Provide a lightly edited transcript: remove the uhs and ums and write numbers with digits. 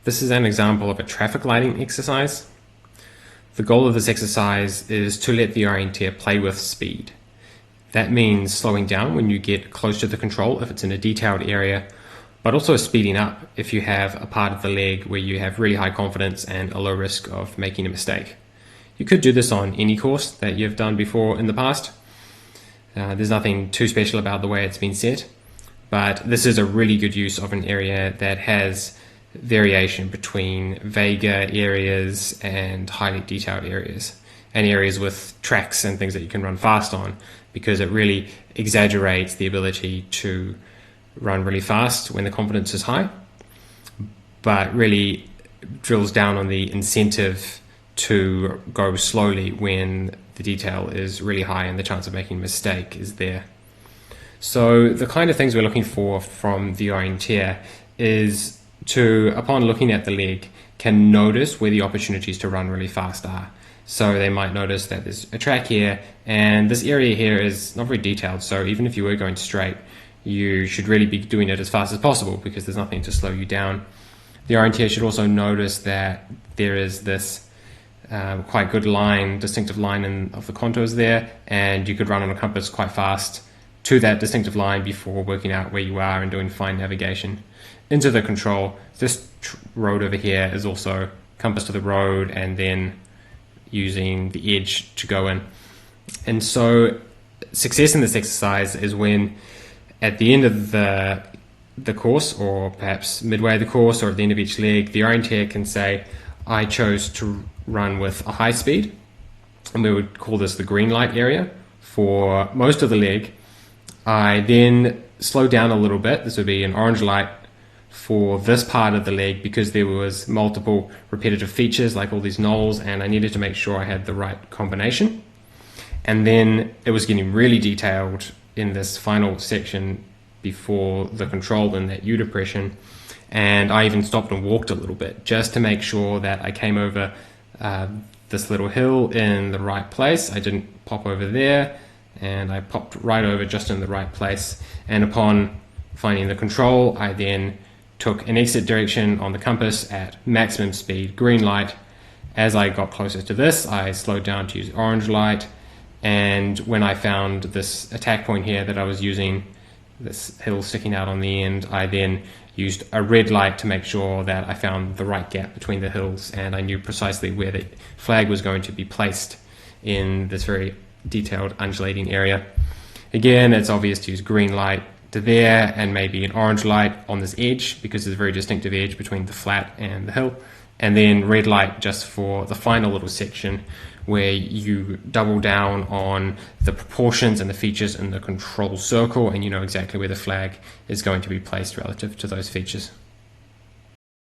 This is an example of a traffic lighting exercise. The goal of this exercise is to let the orienteer play with speed. That means slowing down when you get close to the control if it's in a detailed area, but also speeding up if you have a part of the leg where you have really high confidence and a low risk of making a mistake. You could do this on any course that you've done before in the past. There's nothing too special about the way it's been set, but this is a really good use of an area that has variation between vaguer areas and highly detailed areas, and areas with tracks and things that you can run fast on, because it really exaggerates the ability to run really fast when the confidence is high, but really drills down on the incentive to go slowly when the detail is really high and the chance of making a mistake is there. So the kind of things we're looking for from the orienteer is to, upon looking at the leg, can notice where the opportunities to run really fast are. So they might notice that there's a track here, and this area here is not very detailed, so even if you were going straight, you should really be doing it as fast as possible because there's nothing to slow you down. The orienteer should also notice that there is this quite good line, distinctive line of the contours there, and you could run on a compass quite fast to that distinctive line before working out where you are and doing fine navigation. Into the control, this road over here is also compass to the road and then using the edge to go in. And so success in this exercise is when at the end of the course, or perhaps midway of the course, or at the end of each leg, the orienteer can say, I chose to run with a high speed, and we would call this the green light area for most of the leg. I then slow down a little bit. This would be an orange light for this part of the leg because there was multiple repetitive features like all these knolls, and I needed to make sure I had the right combination. And then it was getting really detailed in this final section before the control in that U depression, and I even stopped and walked a little bit just to make sure that I came over this little hill in the right place. I didn't pop over there, and I popped right over just in the right place. And upon finding the control, I then took an exit direction on the compass at maximum speed, green light. As I got closer to this, I slowed down to use orange light, and when I found this attack point here that I was using, this hill sticking out on the end, I then used a red light to make sure that I found the right gap between the hills, and I knew precisely where the flag was going to be placed in this very detailed undulating area. Again, it's obvious to use green light to there and maybe an orange light on this edge because there's a very distinctive edge between the flat and the hill, and then red light just for the final little section where you double down on the proportions and the features in the control circle, and you know exactly where the flag is going to be placed relative to those features.